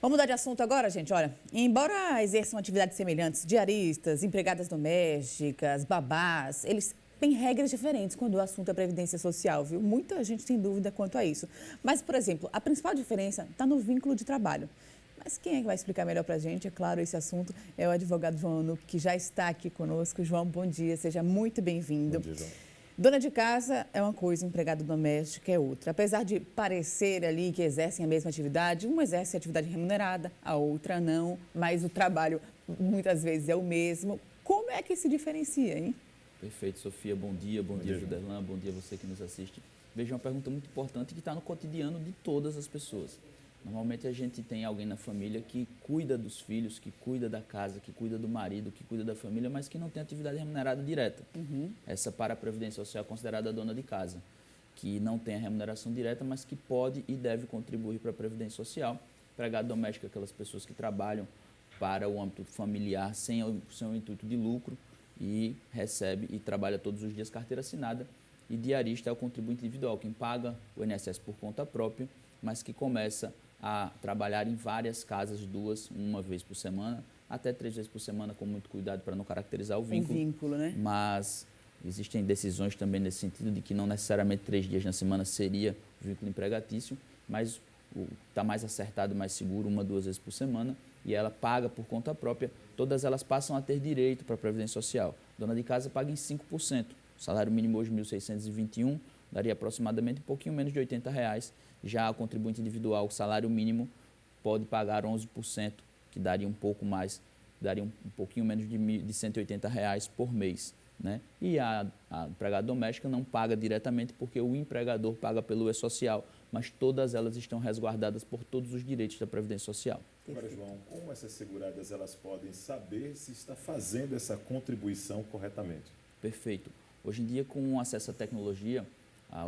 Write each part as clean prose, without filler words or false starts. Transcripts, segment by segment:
Vamos mudar de assunto agora, gente? Olha, embora exerçam atividades semelhantes, diaristas, empregadas domésticas, babás, eles têm regras diferentes quando o assunto é previdência social, viu? Muita gente tem dúvida quanto a isso. Mas, por exemplo, a principal diferença está no vínculo de trabalho. Mas quem é que vai explicar melhor para a gente, é claro, esse assunto é o advogado João Anuc, que já está aqui conosco. João, bom dia, seja muito bem-vindo. Bom dia, João. Dona de casa é uma coisa, empregado doméstico é outra. Apesar de parecer ali que exercem a mesma atividade, uma exerce atividade remunerada, a outra não, mas o trabalho muitas vezes é o mesmo. Como é que se diferencia, hein? Perfeito, Sofia. Bom dia, Judelan, bom dia você que nos assiste. Veja, uma pergunta muito importante que está no cotidiano de todas as pessoas. Normalmente a gente tem alguém na família que cuida dos filhos, que cuida da casa, que cuida do marido, que cuida da família, mas que não tem atividade remunerada direta. Essa para a Previdência Social é considerada a dona de casa, que não tem a remuneração direta, mas que pode e deve contribuir para a Previdência Social. Empregado doméstico é aquelas pessoas que trabalham para o âmbito familiar sem o intuito de lucro e recebe e trabalha todos os dias carteira assinada. E diarista é o contribuinte individual, quem paga o INSS por conta própria, mas que começa a trabalhar em várias casas, uma vez por semana, até 3 vezes por semana, com muito cuidado para não caracterizar o vínculo. O vínculo, né? Mas existem decisões também nesse sentido de que não necessariamente 3 dias na semana seria vínculo empregatício, mas está mais acertado, mais seguro, 1, 2 vezes por semana, e ela paga por conta própria. Todas elas passam a ter direito para a Previdência Social. Dona de casa paga em 5%. O salário mínimo hoje, 1.621, daria aproximadamente um pouquinho menos de R$80. Já o contribuinte individual, o salário mínimo, pode pagar 11%, que daria um pouco mais, daria um pouquinho menos de R$180 por mês. Né? E a empregada doméstica não paga diretamente porque o empregador paga pelo E-Social, mas todas elas estão resguardadas por todos os direitos da Previdência Social. Agora, João, como essas seguradas elas podem saber se está fazendo essa contribuição corretamente? Perfeito. Hoje em dia, com acesso à tecnologia,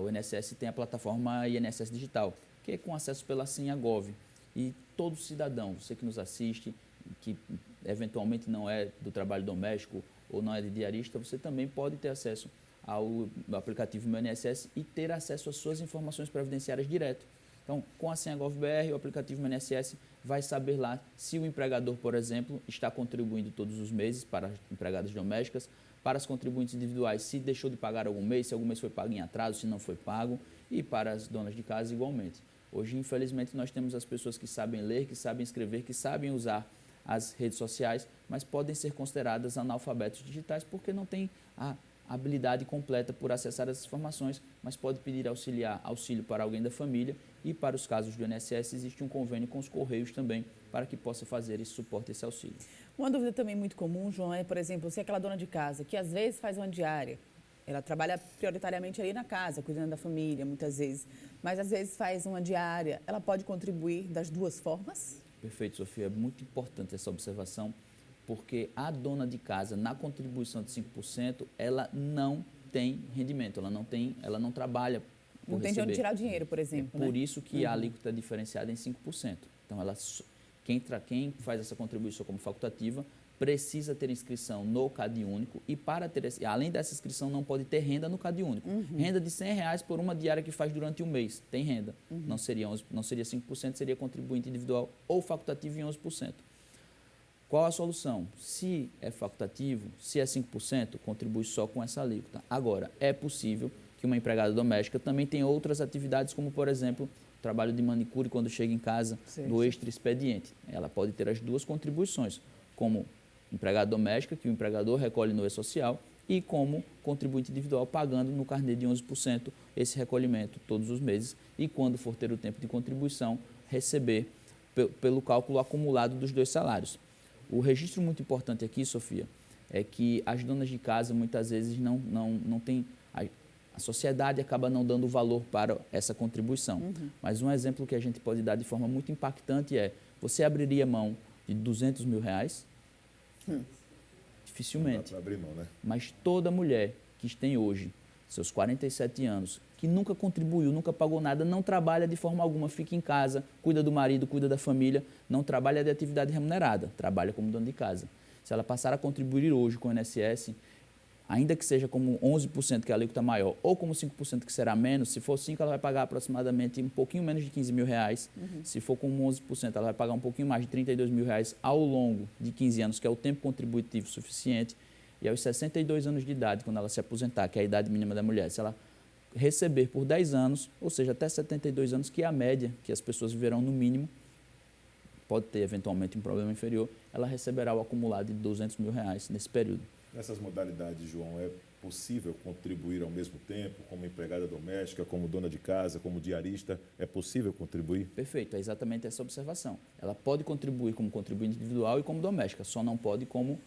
o INSS tem a plataforma INSS Digital, que é com acesso pela senha Gov. E todo cidadão, você que nos assiste, que eventualmente não é do trabalho doméstico ou não é de diarista, você também pode ter acesso ao aplicativo Meu INSS e ter acesso às suas informações previdenciárias direto. Então, com a senha GovBR, o aplicativo Meu INSS vai saber lá se o empregador, por exemplo, está contribuindo todos os meses para as empregadas domésticas, para as contribuintes individuais, se deixou de pagar algum mês, se algum mês foi pago em atraso, se não foi pago, e para as donas de casa igualmente. Hoje, infelizmente, nós temos as pessoas que sabem ler, que sabem escrever, que sabem usar as redes sociais, mas podem ser consideradas analfabetos digitais porque não têm a habilidade completa por acessar essas informações, mas pode pedir auxílio para alguém da família, e para os casos do INSS existe um convênio com os Correios também para que possa fazer esse suporte, esse auxílio. Uma dúvida também muito comum, João, é, por exemplo, você é aquela dona de casa que às vezes faz uma diária, ela trabalha prioritariamente ali na casa, cuidando da família, muitas vezes, mas às vezes faz uma diária, ela pode contribuir das duas formas? Perfeito, Sofia. É muito importante essa observação, porque a dona de casa, na contribuição de 5%, ela não tem rendimento, ela não trabalha por Não tem de onde tirar o dinheiro, por exemplo. Por isso que a alíquota é diferenciada em 5%. Então, quem faz essa contribuição como facultativa precisa ter inscrição no CAD único e, além dessa inscrição, não pode ter renda no CAD único. Renda de R$100 por uma diária que faz durante um mês. Tem renda. Não seria 5%, seria contribuinte individual ou facultativo em 11%. Qual a solução? Se é facultativo, se é 5%, contribui só com essa alíquota. Agora, é possível que uma empregada doméstica também tenha outras atividades, como, por exemplo, o trabalho de manicure quando chega em casa, no extra expediente. Ela pode ter as duas contribuições, como empregada doméstica, que o empregador recolhe no E-Social, e como contribuinte individual, pagando no carnê de 11% esse recolhimento todos os meses, e quando for ter o tempo de contribuição, receber pelo cálculo acumulado dos 2 salários. O registro muito importante aqui, Sofia, é que as donas de casa muitas vezes não têm... A sociedade acaba não dando valor para essa contribuição. Mas um exemplo que a gente pode dar de forma muito impactante é: você abriria mão de R$200 mil? Dificilmente. Não dá para abrir mão, né? Mas toda mulher que tem hoje seus 47 anos, que nunca contribuiu, nunca pagou nada, não trabalha de forma alguma, fica em casa, cuida do marido, cuida da família, não trabalha de atividade remunerada, trabalha como dona de casa. Se ela passar a contribuir hoje com o INSS, ainda que seja como 11%, que é a alíquota maior, ou como 5%, que será menos, se for 5%, ela vai pagar aproximadamente um pouquinho menos de R$15 mil. Se for com 11%, ela vai pagar um pouquinho mais de R$32 mil ao longo de 15 anos, que é o tempo contributivo suficiente. E aos 62 anos de idade, quando ela se aposentar, que é a idade mínima da mulher, se ela receber por 10 anos, ou seja, até 72 anos, que é a média que as pessoas viverão no mínimo, pode ter eventualmente um problema inferior, ela receberá o acumulado de R$200 mil nesse período. Nessas modalidades, João, é possível contribuir ao mesmo tempo, como empregada doméstica, como dona de casa, como diarista? É possível contribuir? Perfeito, é exatamente essa observação. Ela pode contribuir como contribuinte individual e como doméstica, só não pode como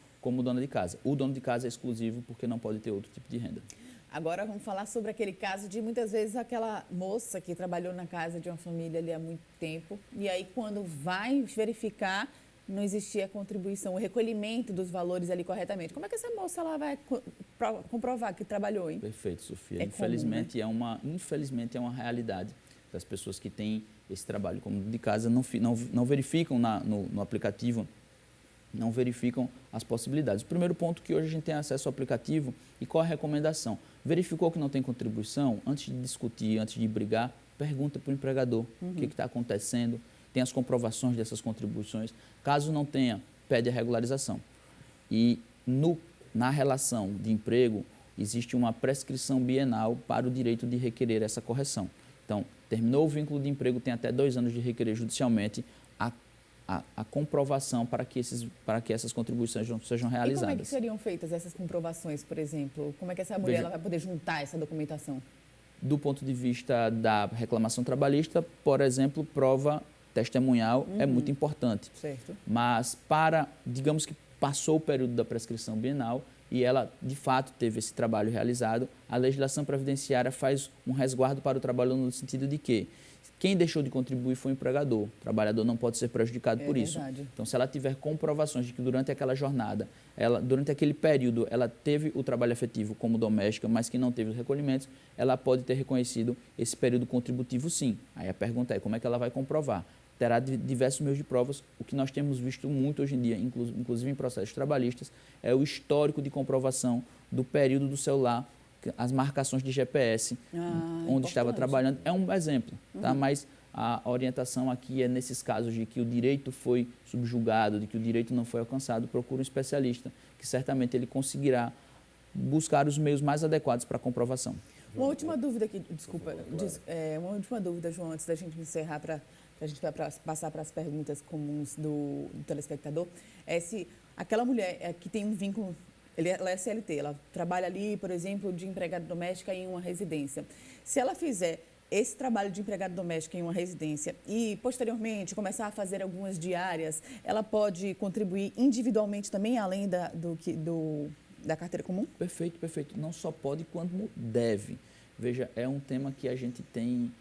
dona de casa. O dono de casa é exclusivo porque não pode ter outro tipo de renda. Agora vamos falar sobre aquele caso de muitas vezes aquela moça que trabalhou na casa de uma família ali há muito tempo e aí quando vai verificar não existia a contribuição, o recolhimento dos valores ali corretamente. Como é que essa moça ela vai comprovar que trabalhou, hein? Perfeito, Sofia. É infelizmente, comum, né? Infelizmente é uma realidade das pessoas que têm esse trabalho como de casa, não verificam no aplicativo, não verificam as possibilidades. O primeiro ponto que hoje a gente tem acesso ao aplicativo e qual a recomendação? Verificou que não tem contribuição? Antes de discutir, antes de brigar, pergunta para o empregador o que está acontecendo, tem as comprovações dessas contribuições. Caso não tenha, pede a regularização. E na relação de emprego, existe uma prescrição bienal para o direito de requerer essa correção. Então, terminou o vínculo de emprego, tem até 2 anos de requerer judicialmente a comprovação para que essas contribuições não sejam realizadas. E como é que seriam feitas essas comprovações, por exemplo? Como é que essa mulher ela vai poder juntar essa documentação? Do ponto de vista da reclamação trabalhista, por exemplo, prova testemunhal é muito importante. Certo. Mas digamos que passou o período da prescrição bienal e ela, de fato, teve esse trabalho realizado, a legislação previdenciária faz um resguardo para o trabalhador no sentido de que quem deixou de contribuir foi o empregador. O trabalhador não pode ser prejudicado por isso. Verdade. Então, se ela tiver comprovações de que durante aquela jornada, durante aquele período, ela teve o trabalho efetivo como doméstica, mas que não teve os recolhimentos, ela pode ter reconhecido esse período contributivo, sim. Aí a pergunta é, como é que ela vai comprovar? Terá diversos meios de provas. O que nós temos visto muito hoje em dia, inclusive em processos trabalhistas, é o histórico de comprovação do período do celular, as marcações de GPS, onde estava trabalhando. É um exemplo, tá? Mas a orientação aqui é nesses casos de que o direito foi subjugado, de que o direito não foi alcançado, procura um especialista, que certamente ele conseguirá buscar os meios mais adequados para a comprovação. Uma última dúvida aqui, desculpa, uma última dúvida, João, antes da gente encerrar, a gente vai passar para as perguntas comuns do telespectador, é se aquela mulher que tem um vínculo, ela é CLT, ela trabalha ali, por exemplo, de empregada doméstica em uma residência. Se ela fizer esse trabalho de empregada doméstica em uma residência e, posteriormente, começar a fazer algumas diárias, ela pode contribuir individualmente também, além da carteira comum? Perfeito, perfeito. Não só pode, quanto deve. Veja, é um tema que a gente tem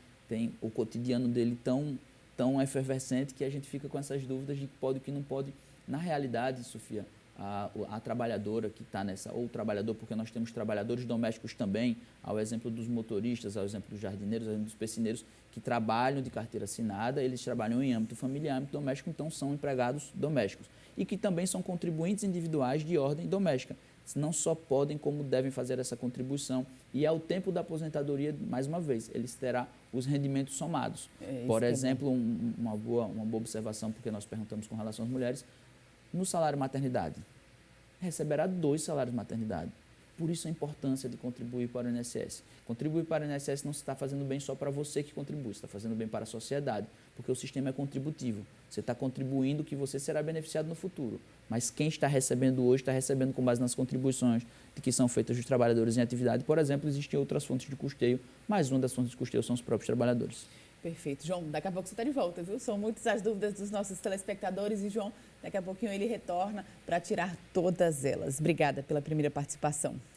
o cotidiano dele tão efervescente que a gente fica com essas dúvidas de que pode e que não pode. Na realidade, Sofia, a trabalhadora que está nessa, ou o trabalhador, porque nós temos trabalhadores domésticos também, ao exemplo dos motoristas, ao exemplo dos jardineiros, ao exemplo dos piscineiros, que trabalham de carteira assinada, eles trabalham em âmbito familiar, âmbito doméstico, então são empregados domésticos. E que também são contribuintes individuais de ordem doméstica. Não só podem, como devem fazer essa contribuição. E ao tempo da aposentadoria, mais uma vez, eles terão os rendimentos somados. Por exemplo, uma boa observação, porque nós perguntamos com relação às mulheres, no salário maternidade, receberá 2 salários maternidade. Por isso a importância de contribuir para o INSS. Contribuir para o INSS não se está fazendo bem só para você que contribui, está fazendo bem para a sociedade, porque o sistema é contributivo. Você está contribuindo que você será beneficiado no futuro. Mas quem está recebendo hoje, está recebendo com base nas contribuições que são feitas dos trabalhadores em atividade. Por exemplo, existem outras fontes de custeio, mas uma das fontes de custeio são os próprios trabalhadores. Perfeito. João, daqui a pouco você está de volta, viu? São muitas as dúvidas dos nossos telespectadores e, João, daqui a pouquinho ele retorna para tirar todas elas. Obrigada pela primeira participação.